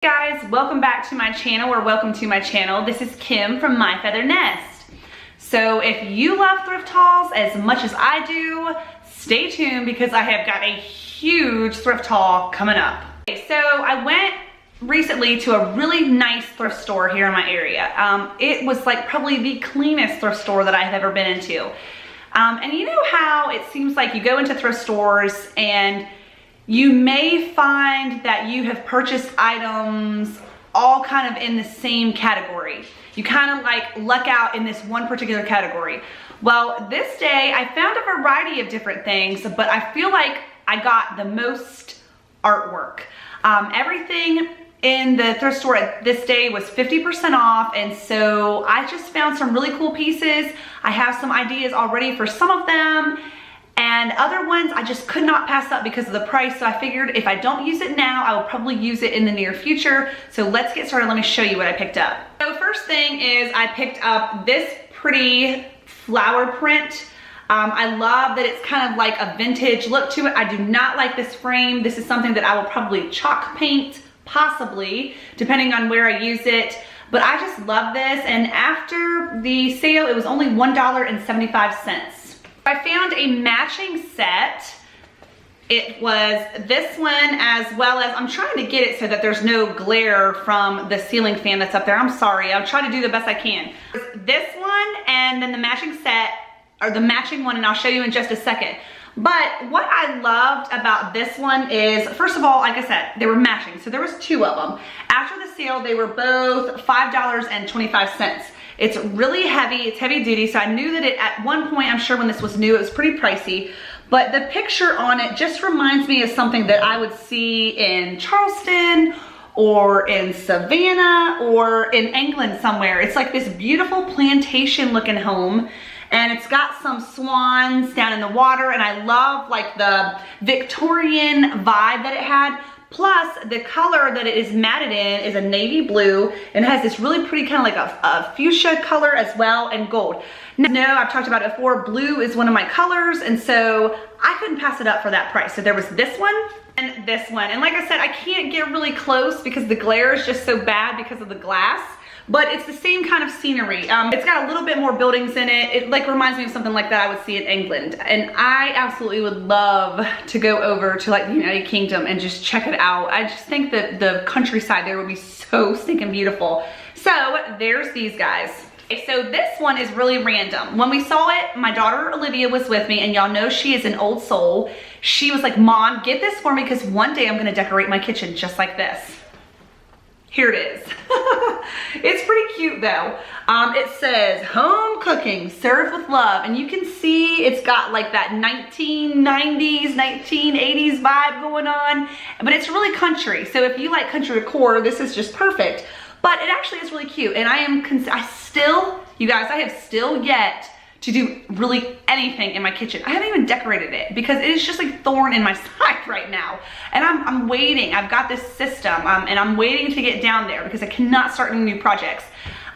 guys, welcome back to my channel, or welcome to my channel. This is Kim from My Feathered Nest. So if you love thrift hauls as much as I do, stay tuned because I have got a huge thrift haul coming up. Okay, so I went recently to a really nice thrift store here in my area. It was like probably the cleanest thrift store that I have ever been into. And you know how it seems like you go into thrift stores and you may find that you have purchased items all kind of in the same category. You kind of like luck out in this one particular category. Well, this day I found a variety of different things, but I feel like I got the most artwork. Everything in the thrift store this day was 50% off, and so I just found some really cool pieces. I have some ideas already for some of them, and other ones I just could not pass up because of the price. So I figured if I don't use it now, I will probably use it in the near future. So let's get started. Let me show you what I picked up. So first thing is I picked up this pretty flower print. I love that it's kind of like a vintage look to it. I do not like this frame. This is something that I will probably chalk paint, possibly, depending on where I use it. But I just love this, and after the sale, it was only $1.75. I found a matching set. It was this one, as well as, I'm trying to get it so that there's no glare from the ceiling fan that's up there. I'm sorry, I'm trying to do the best I can. This one, and then the matching set, or the matching one, and I'll show you in just a second. But what I loved about this one is, first of all, like I said, they were matching. So there was two of them. After the sale, they were both $5.25. It's really heavy, it's heavy duty. So I knew that at one point, I'm sure when this was new, it was pretty pricey. But the picture on it just reminds me of something that I would see in Charleston, or in Savannah, or in England somewhere. It's like this beautiful plantation looking home. And it's got some swans down in the water, and I love like the Victorian vibe that it had. Plus, the color that it is matted in is a navy blue, and it has this really pretty kind of like a fuchsia color as well, and gold. Now, I've talked about it before, blue is one of my colors, and so I couldn't pass it up for that price. So there was this one and this one. And like I said, I can't get really close because the glare is just so bad because of the glass. But it's the same kind of scenery. It's got a little bit more buildings in it. It like reminds me of something like that I would see in England. And I absolutely would love to go over to like the United Kingdom and just check it out. I just think that the countryside there would be so stinking beautiful. So there's these guys. Okay, so this one is really random. When we saw it, my daughter Olivia was with me, and y'all know she is an old soul. She was like, Mom, get this for me because one day I'm gonna decorate my kitchen just like this. Here it is. It's pretty cute though. It says home cooking served with love, and you can see it's got like that 1990s, 1980s vibe going on, but it's really country. So if you like country decor, this is just perfect. But it actually is really cute, and you guys, I have still yet to do really anything in my kitchen. I haven't even decorated it because it is just like thorn in my side right now. And I'm waiting. I've got this system, and I'm waiting to get down there because I cannot start any new projects.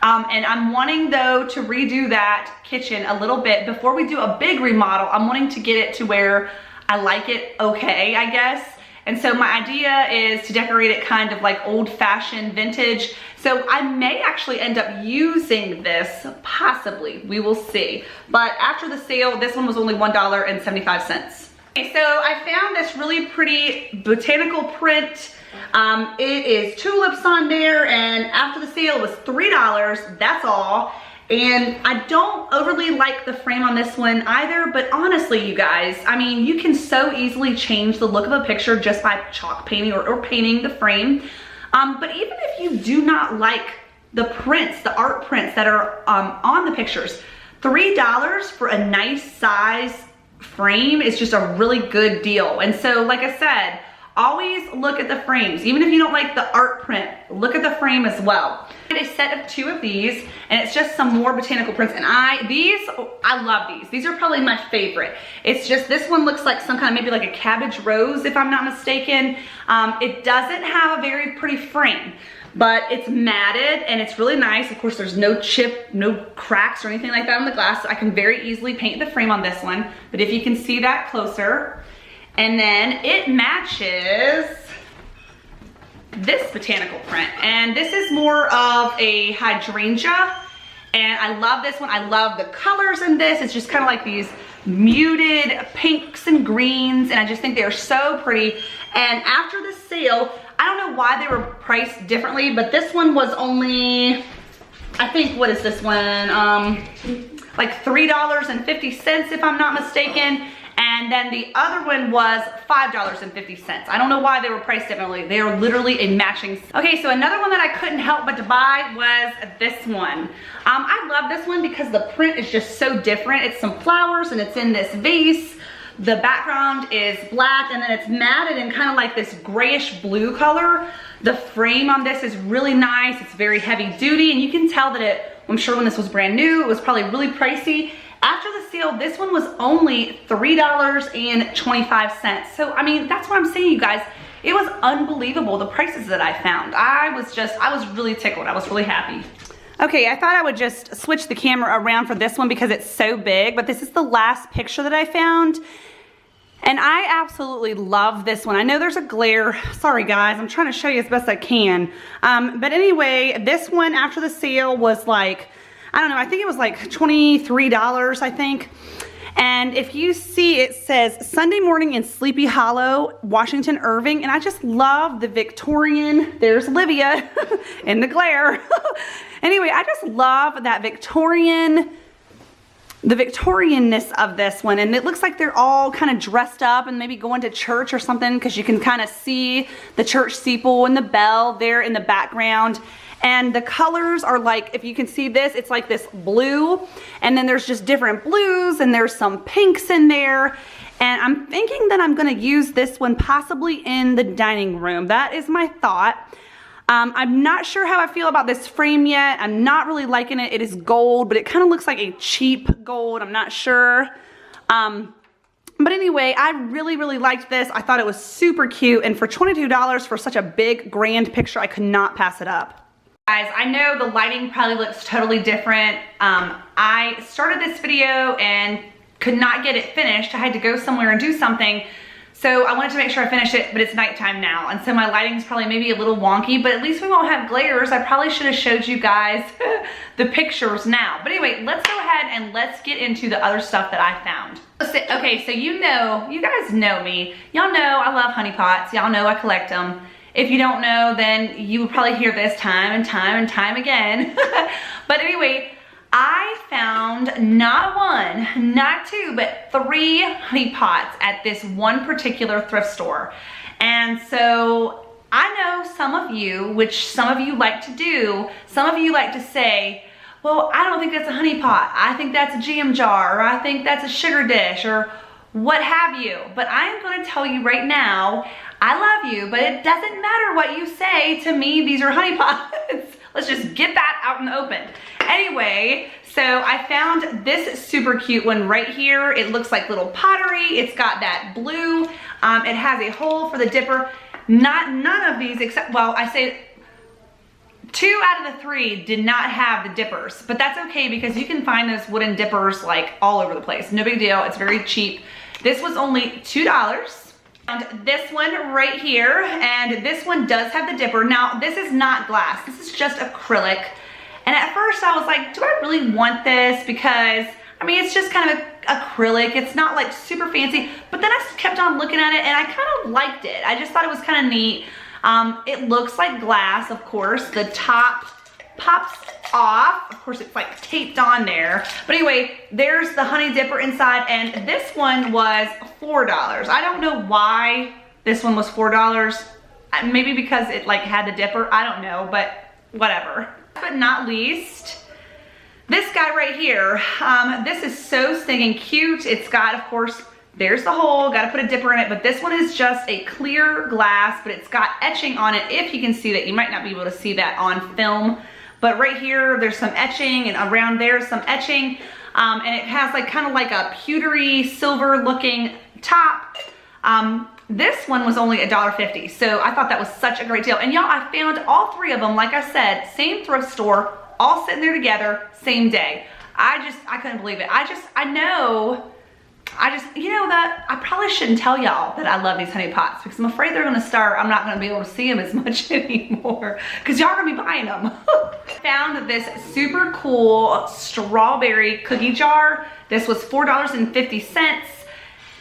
And I'm wanting though to redo that kitchen a little bit before we do a big remodel. I'm wanting to get it to where I like it okay, I guess. And so my idea is to decorate it kind of like old-fashioned vintage. So I may actually end up using this, possibly, we will see. But after the sale, this one was only $1.75. Okay, so I found this really pretty botanical print. It is tulips on there, and after the sale it was $3, that's all. And I don't overly like the frame on this one either, but honestly, you guys, I mean, you can so easily change the look of a picture just by chalk painting or painting the frame. But even if you do not like the prints, the art prints that are on the pictures, $3 for a nice size frame is just a really good deal. And so, like I said, always look at the frames. Even if you don't like the art print, look at the frame as well. I did a set of 2 of these, and it's just some more botanical prints. And I love these. These are probably my favorite. It's just, this one looks like some kind of, maybe like a cabbage rose, if I'm not mistaken. It doesn't have a very pretty frame, but it's matted and it's really nice. Of course, there's no chip, no cracks or anything like that on the glass. So I can very easily paint the frame on this one. But if you can see that closer, and then it matches this botanical print, and this is more of a hydrangea, and I love this one. I love the colors in this. It's just kind of like these muted pinks and greens, and I just think they're so pretty. And after the sale, I don't know why they were priced differently, but this one was only, I think, what is this one? Like $3.50 if I'm not mistaken. And then the other one was $5.50. I don't know why they were priced differently. They are literally a matching. Okay, so another one that I couldn't help but to buy was this one. I love this one because the print is just so different. It's some flowers and it's in this vase. The background is black and then it's matted in kind of like this grayish blue color. The frame on this is really nice. It's very heavy duty, and you can tell that I'm sure when this was brand new, it was probably really pricey. After the sale, this one was only $3.25. So, I mean, that's what I'm saying, you guys. It was unbelievable, the prices that I found. I was really tickled. I was really happy. Okay, I thought I would just switch the camera around for this one because it's so big, but this is the last picture that I found. And I absolutely love this one. I know there's a glare. Sorry guys, I'm trying to show you as best I can. But anyway, this one after the sale was like, I don't know, I think it was like $23, I think. And if you see, it says Sunday morning in Sleepy Hollow, Washington Irving. And I just love the Victorian, there's Livia in the glare. Anyway, I just love that the Victorianness of this one. And it looks like they're all kind of dressed up and maybe going to church or something, because you can kind of see the church steeple and the bell there in the background. And the colors are like, if you can see this, it's like this blue, and then there's just different blues, and there's some pinks in there. And I'm thinking that I'm gonna use this one possibly in the dining room. That is my thought. I'm not sure how I feel about this frame yet. I'm not really liking it. It is gold, but it kind of looks like a cheap gold. I'm not sure. But anyway, I really, really liked this. I thought it was super cute, and for $22 for such a big, grand picture, I could not pass it up. Guys, I know the lighting probably looks totally different. I started this video and could not get it finished. I had to go somewhere and do something. So I wanted to make sure I finished it, but it's nighttime now. And so my lighting's probably maybe a little wonky, but at least we won't have glares. I probably should have showed you guys the pictures now. But anyway, let's go ahead and let's get into the other stuff that I found. Okay, so you guys know me. Y'all know I love honey pots. Y'all know I collect them. If you don't know, then you would probably hear this time and time and time again. But anyway, I found not one, not two, but 3 honey pots at this one particular thrift store. And so I know some of you, which some of you like to do, some of you like to say, well, I don't think that's a honey pot. I think that's a jam jar, or I think that's a sugar dish, or what have you. But I'm going to tell you right now, I love you, but it doesn't matter what you say to me. These are honey pots. Let's just get that out in the open. Anyway, so I found this super cute one right here. It looks like little pottery. It's got that blue. It has a hole for the dipper. None of these except, well, I say 2 out of the 3 did not have the dippers, but that's okay because you can find those wooden dippers like all over the place. No big deal. It's very cheap. This was only $2. And this one right here, and this one does have the dipper. Now, this is not glass. This is just acrylic. And at first I was like, do I really want this? Because, I mean, it's just kind of acrylic. It's not like super fancy. But then I kept on looking at it and I kind of liked it. I just thought it was kind of neat. It looks like glass, of course. The top pops off. Of course, it's like taped on there. But anyway, there's the honey dipper inside, and this one was $4. I don't know why this one was $4. Maybe because it like had the dipper. I don't know, but whatever. But not least, this guy right here. This is so stinking cute. It's got, of course, there's the hole, got to put a dipper in it, but this one is just a clear glass, but it's got etching on it. If you can see that, you might not be able to see that on film, but right here there's some etching, and around there some etching, and it has like kind of like a pewtery silver looking top. This one was only $1.50, so I thought that was such a great deal. And y'all, I found all 3 of them, like I said, same thrift store, all sitting there together, same day. I couldn't believe it. I know you know that I probably shouldn't tell y'all that I love these honey pots because I'm afraid they're gonna start, I'm not gonna be able to see them as much anymore because y'all are gonna be buying them. Found this super cool strawberry cookie jar. This was $4.50.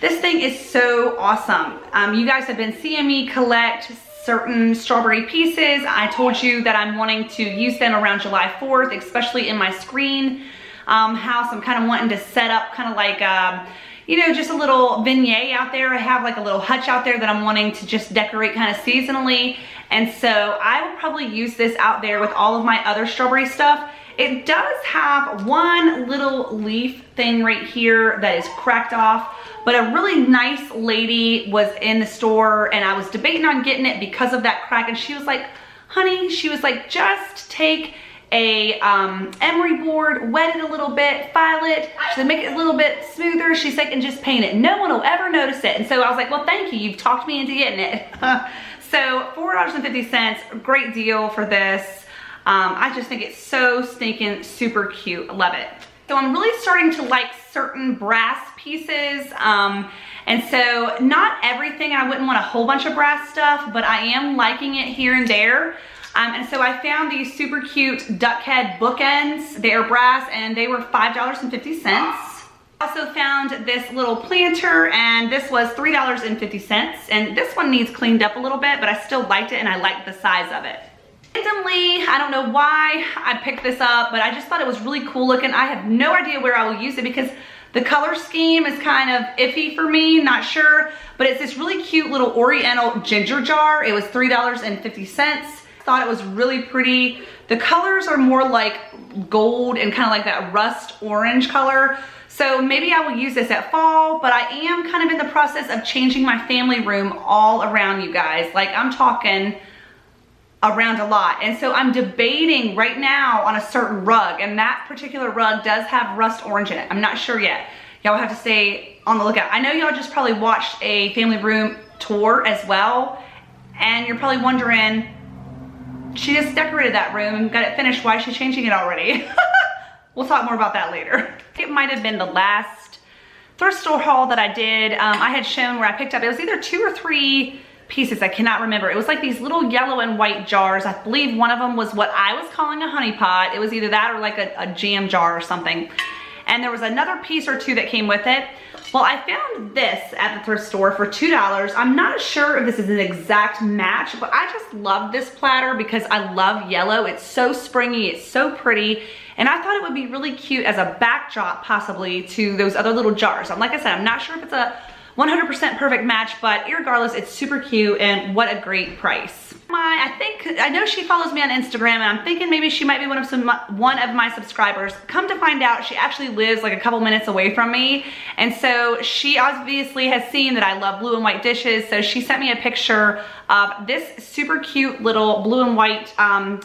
This thing is so awesome. You guys have been seeing me collect certain strawberry pieces. I told you that I'm wanting to use them around July 4th, especially in my screen house. I'm kind of wanting to set up kind of like, you know, just a little vignette out there. I have like a little hutch out there that I'm wanting to just decorate kind of seasonally. And so I will probably use this out there with all of my other strawberry stuff. It does have one little leaf thing right here that is cracked off, but a really nice lady was in the store and I was debating on getting it because of that crack. And she was like, honey, she was like, just take a emery board, wet it a little bit, file it, to make it a little bit smoother. She's like, and just paint it. No one will ever notice it. And so I was like, well, thank you. You've talked me into getting it. So $4.50, great deal for this. I just think it's so stinking super cute. Love it. So I'm really starting to like certain brass pieces. And so not everything, I wouldn't want a whole bunch of brass stuff, but I am liking it here and there. And so I found these super cute duck head bookends. They are brass and they were $5.50. I also found this little planter and this was $3.50. And this one needs cleaned up a little bit, but I still liked it and I liked the size of it. Randomly, I don't know why I picked this up, but I just thought it was really cool looking. I have no idea where I will use it because the color scheme is kind of iffy for me, not sure. But it's this really cute little oriental ginger jar. It was $3.50. Thought it was really pretty. The colors are more like gold and kind of like that rust orange color. So maybe I will use this at fall, but I am kind of in the process of changing my family room all around, you guys. Like I'm talking around a lot. And so I'm debating right now on a certain rug, and that particular rug does have rust orange in it. I'm not sure yet. Y'all have to stay on the lookout. I know y'all just probably watched a family room tour as well, and you're probably wondering, she just decorated that room and got it finished. Why is she changing it already? We'll talk more about that later. It might have been the last thrift store haul that I did. I had shown where I picked up, it was either 2 or 3 pieces, I cannot remember. It was like these little yellow and white jars. I believe one of them was what I was calling a honey pot. It was either that or like a jam jar or something. And there was another piece or 2 that came with it. Well, I found this at the thrift store for $2. I'm not sure if this is an exact match, but I just love this platter because I love yellow. It's so springy, it's so pretty. And I thought it would be really cute as a backdrop possibly to those other little jars. Like I said, I'm not sure if it's a 100% perfect match, but regardless, it's super cute and what a great price. I know she follows me on Instagram and I'm thinking maybe she might be one of my subscribers. Come to find out, she actually lives like a couple minutes away from me. And so she obviously has seen that I love blue and white dishes. So she sent me a picture of this super cute little blue and white, kind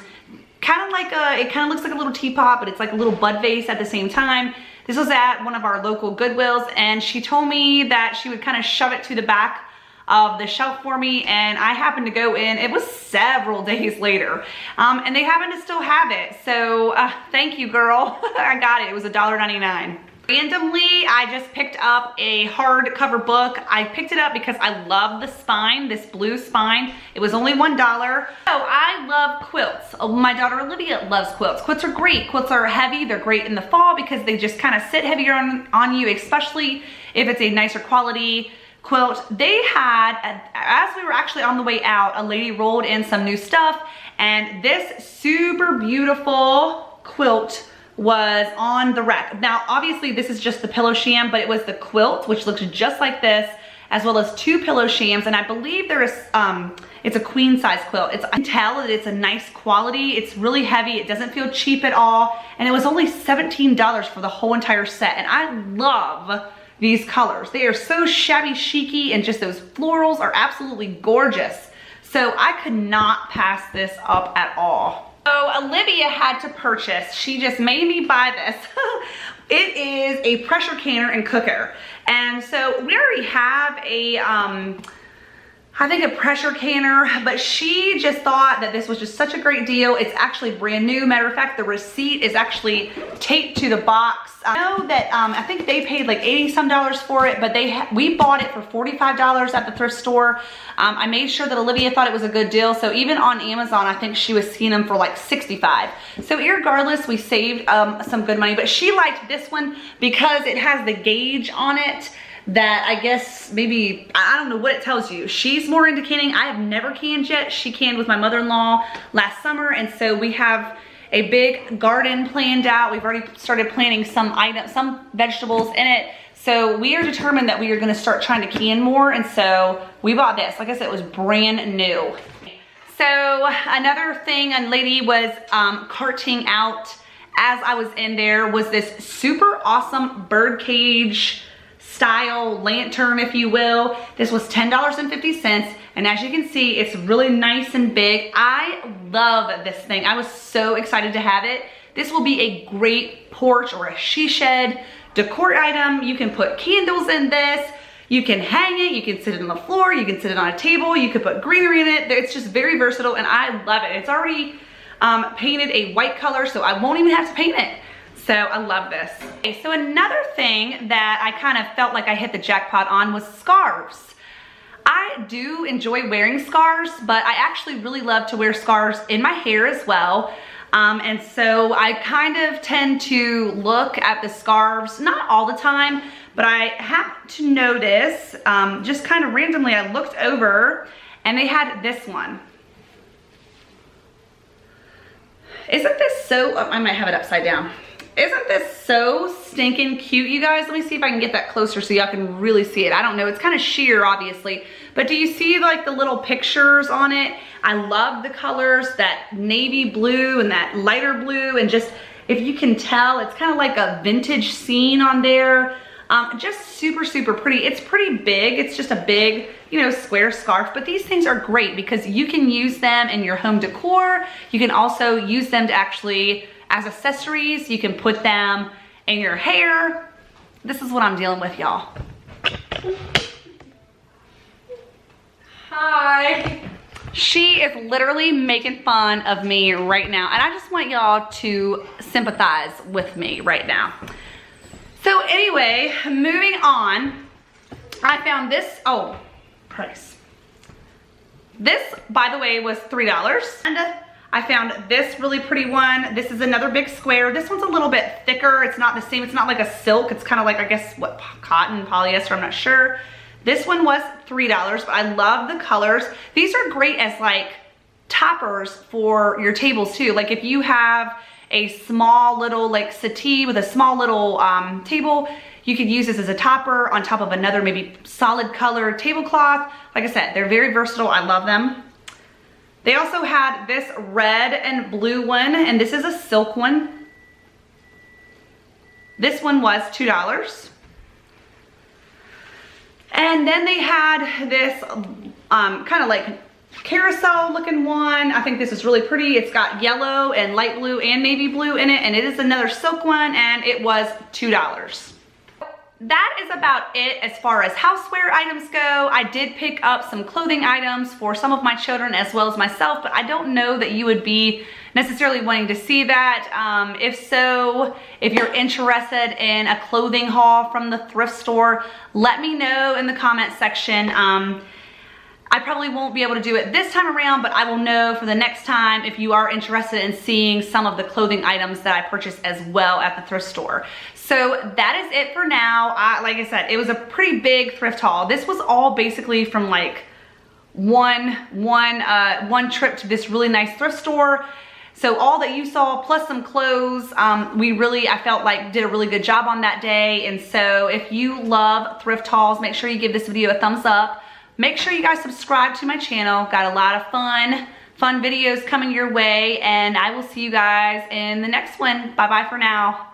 of like it kind of looks like a little teapot, but it's like a little bud vase at the same time. This was at one of our local Goodwills, and she told me that she would kind of shove it to the back of the shelf for me, and I happened to go in. It was several days later, and they happen to still have it. So thank you, girl. I got it. It was $1.99. Randomly, I just picked up a hardcover book. I picked it up because I love the spine, this blue spine. It was only $1. So I love quilts. My daughter Olivia loves quilts. Quilts are great. Quilts are heavy. They're great in the fall because they just kind of sit heavier on you, especially if it's a nicer quality quilt. They had, as we were actually on the way out, a lady rolled in some new stuff, and this super beautiful quilt was on the rack. Now, obviously this is just the pillow sham, but it was the quilt, which looks just like this, as well as 2 pillow shams. And I believe there is, it's a queen size quilt. I can tell that it's a nice quality. It's really heavy. It doesn't feel cheap at all. And it was only $17 for the whole entire set. And I love these colors. They are so shabby chic-y, and just those florals are absolutely gorgeous. So I could not pass this up at all. So Olivia had to purchase, she just made me buy this. It is a pressure canner and cooker. And so we already have a, I think a pressure canner, but she just thought that this was just such a great deal. It's actually brand new. Matter of fact, the receipt is actually taped to the box. I know that I think they paid like $80 some for it, but we bought it for $45 at the thrift store. I made sure that Olivia thought it was a good deal. So even on Amazon, I think she was seeing them for like $65. So irregardless, we saved some good money, but she liked this one because it has the gauge on it that I guess maybe, I don't know what it tells you. She's more into canning. I have never canned yet. She canned with my mother-in-law last summer, and so we have a big garden planned out. We've already started planting some vegetables in it. So we are determined that we are gonna start trying to can more, and so we bought this. Like I said, it was brand new. So another thing a lady was carting out as I was in there was this super awesome bird cage style lantern, if you will. This was $10.50, and as you can see, it's really nice and big. I love this thing. I was so excited to have it. This will be a great porch or a she shed decor item. You can put candles in this. You can hang it. You can sit it on the floor. You can sit it on a table. You could put greenery in it. It's just very versatile, and I love it. It's already painted a white color, so I won't even have to paint it. So I love this. Okay, so another thing that I kind of felt like I hit the jackpot on was scarves. I do enjoy wearing scarves, but I actually really love to wear scarves in my hair as well. And so I kind of tend to look at the scarves, not all the time, but I happened to notice, just kind of randomly, I looked over and they had this one. Isn't this so, I might have it upside down. Isn't this so stinking cute, you guys? Let me see if I can get that closer so y'all can really see it. I don't know, it's kind of sheer, obviously. But do you see like the little pictures on it? I love the colors, that navy blue and that lighter blue. And just, if you can tell, it's kind of like a vintage scene on there. Just super, super pretty. It's pretty big. It's just a big, you know, square scarf. But these things are great because you can use them in your home decor. You can also use them to actually, as accessories, you can put them in your hair. This is what I'm dealing with, y'all. Hi. She is literally making fun of me right now, and I just want y'all to sympathize with me right now. So anyway, moving on, I found this, oh, price. This, by the way, was $3. And I found this really pretty one. This is another big square. This one's a little bit thicker. It's not the same. It's not like a silk. It's kind of like, I guess, what, cotton, polyester, I'm not sure. This one was $3, but I love the colors. These are great as like toppers for your tables too. Like if you have a small little like settee with a small little table, you could use this as a topper on top of another maybe solid color tablecloth. Like I said, they're very versatile. I love them. They also had this red and blue one, and this is a silk one. This one was $2. And then they had this kind of like carousel looking one. I think this is really pretty. It's got yellow and light blue and navy blue in it, and it is another silk one, and it was $2. That is about it as far as houseware items go. I did pick up some clothing items for some of my children as well as myself, but I don't know that you would be necessarily wanting to see that. If so, if you're interested in a clothing haul from the thrift store, let me know in the comment section. I probably won't be able to do it this time around, but I will know for the next time if you are interested in seeing some of the clothing items that I purchased as well at the thrift store. So that is it for now. Like I said, it was a pretty big thrift haul. This was all basically from like one trip to this really nice thrift store. So all that you saw plus some clothes, I felt like did a really good job on that day. And so if you love thrift hauls, make sure you give this video a thumbs up. Make sure you guys subscribe to my channel. Got a lot of fun videos coming your way, and I will see you guys in the next one. Bye-bye for now.